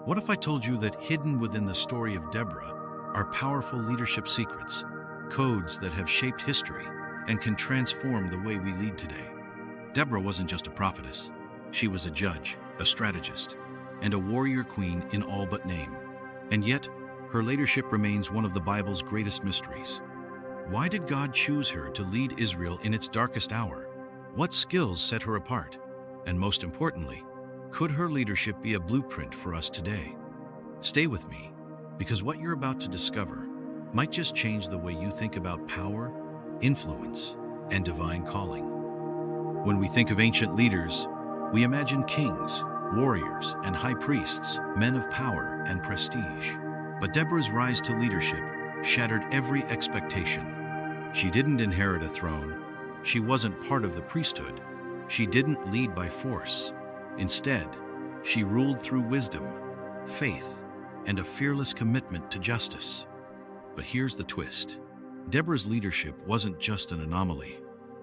What if I told you that hidden within the story of Deborah are powerful leadership secrets, codes that have shaped history and can transform the way we lead today? Deborah wasn't just a prophetess. She was a judge, a strategist, and a warrior queen in all but name. And yet, her leadership remains one of the Bible's greatest mysteries. Why did God choose her to lead Israel in its darkest hour? What skills set her apart? And most importantly, could her leadership be a blueprint for us today? Stay with me, because what you're about to discover might just change the way you think about power, influence, and divine calling. When we think of ancient leaders, we imagine kings, warriors, and high priests, men of power and prestige. But Deborah's rise to leadership shattered every expectation. She didn't inherit a throne. She wasn't part of the priesthood. She didn't lead by force. Instead, she ruled through wisdom, faith, and a fearless commitment to justice. But here's the twist. Deborah's leadership wasn't just an anomaly.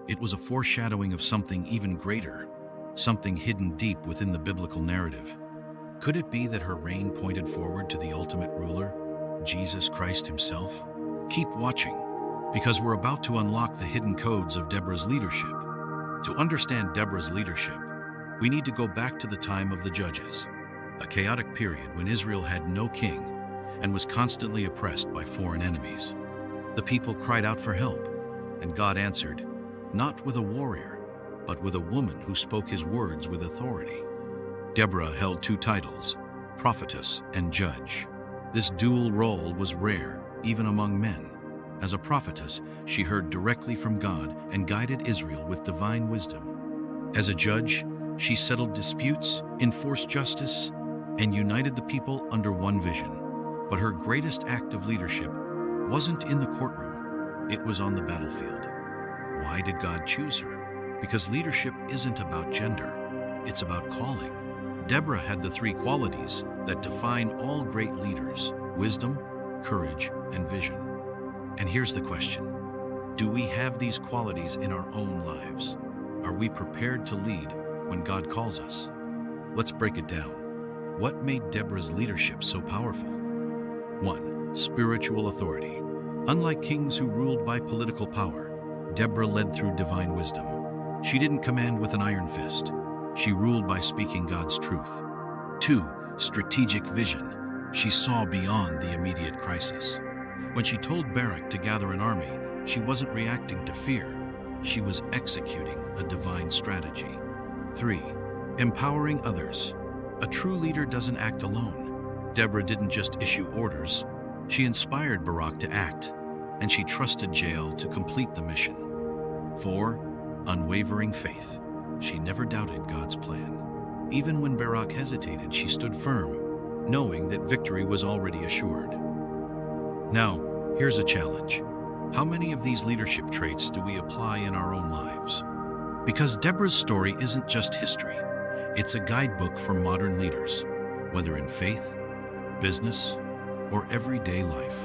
It was a foreshadowing of something even greater, something hidden deep within the biblical narrative. Could it be that her reign pointed forward to the ultimate ruler, Jesus Christ himself? Keep watching, because we're about to unlock the hidden codes of Deborah's leadership. To understand Deborah's leadership, we need to go back to the time of the Judges, a chaotic period when Israel had no king and was constantly oppressed by foreign enemies. The people cried out for help, and God answered, not with a warrior, but with a woman who spoke his words with authority. Deborah held two titles, prophetess and judge. This dual role was rare, even among men. As a prophetess, she heard directly from God and guided Israel with divine wisdom. As a judge, she settled disputes, enforced justice, and united the people under one vision. But her greatest act of leadership wasn't in the courtroom, it was on the battlefield. Why did God choose her? Because leadership isn't about gender, it's about calling. Deborah had the three qualities that define all great leaders: wisdom, courage, and vision. And here's the question. Do we have these qualities in our own lives? Are we prepared to lead when God calls us? Let's break it down. What made Deborah's leadership so powerful? 1. Spiritual authority. Unlike kings who ruled by political power, Deborah led through divine wisdom. She didn't command with an iron fist. She ruled by speaking God's truth. 2. Strategic vision. She saw beyond the immediate crisis. When she told Barak to gather an army, she wasn't reacting to fear. She was executing a divine strategy. 3. Empowering others. A true leader doesn't act alone. Deborah didn't just issue orders. She inspired Barak to act, and she trusted Jael to complete the mission. 4. Unwavering faith. She never doubted God's plan. Even when Barak hesitated, she stood firm, knowing that victory was already assured. Now, here's a challenge. How many of these leadership traits do we apply in our own lives? Because Deborah's story isn't just history. It's a guidebook for modern leaders, whether in faith, business, or everyday life.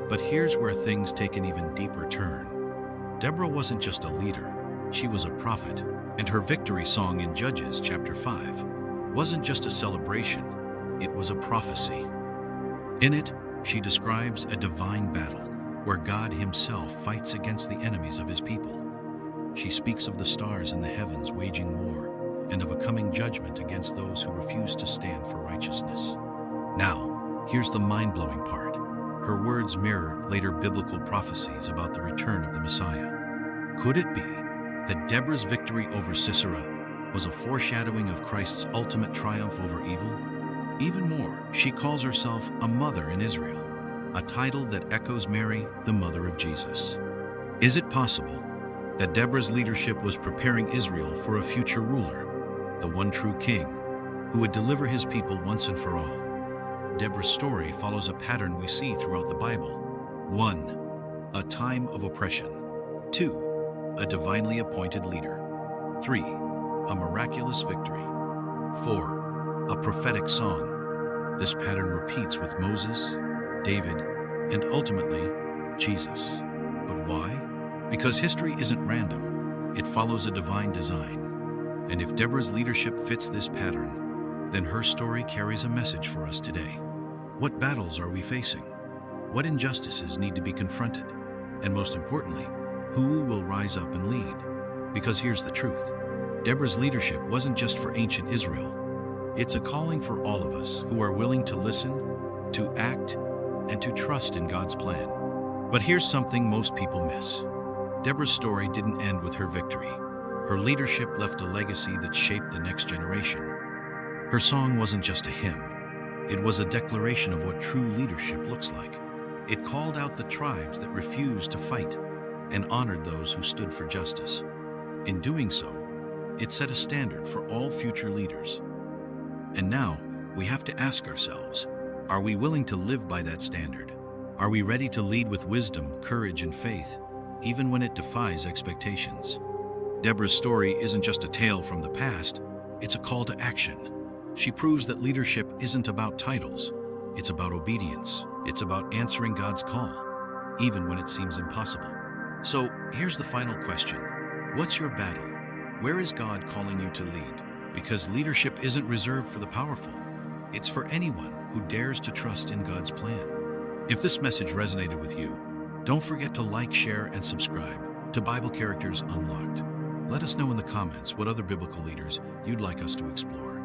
But here's where things take an even deeper turn. Deborah wasn't just a leader, she was a prophet, and her victory song in Judges chapter 5 wasn't just a celebration, it was a prophecy. In it, she describes a divine battle where God himself fights against the enemies of his people. She speaks of the stars in the heavens waging war, and of a coming judgment against those who refuse to stand for righteousness. Now, here's the mind-blowing part. Her words mirror later biblical prophecies about the return of the Messiah. Could it be that Deborah's victory over Sisera was a foreshadowing of Christ's ultimate triumph over evil? Even more, she calls herself a mother in Israel, a title that echoes Mary, the mother of Jesus. Is it possible that Deborah's leadership was preparing Israel for a future ruler, the one true king, who would deliver his people once and for all? Deborah's story follows a pattern we see throughout the Bible. 1. A time of oppression. 2. A divinely appointed leader. 3. A miraculous victory. 4. A prophetic song. This pattern repeats with Moses, David, and ultimately, Jesus. But why? Because history isn't random. It follows a divine design. And if Deborah's leadership fits this pattern, then her story carries a message for us today. What battles are we facing? What injustices need to be confronted? And most importantly, who will rise up and lead? Because here's the truth. Deborah's leadership wasn't just for ancient Israel. It's a calling for all of us who are willing to listen, to act, and to trust in God's plan. But here's something most people miss. Deborah's story didn't end with her victory. Her leadership left a legacy that shaped the next generation. Her song wasn't just a hymn. It was a declaration of what true leadership looks like. It called out the tribes that refused to fight and honored those who stood for justice. In doing so, it set a standard for all future leaders. And now, we have to ask ourselves, are we willing to live by that standard? Are we ready to lead with wisdom, courage, and faith, even when it defies expectations? Deborah's story isn't just a tale from the past, it's a call to action. She proves that leadership isn't about titles, it's about obedience. It's about answering God's call, even when it seems impossible. So here's the final question. What's your battle? Where is God calling you to lead? Because leadership isn't reserved for the powerful. It's for anyone who dares to trust in God's plan. If this message resonated with you, don't forget to like, share, and subscribe to Bible Characters Unlocked. Let us know in the comments what other biblical leaders you'd like us to explore.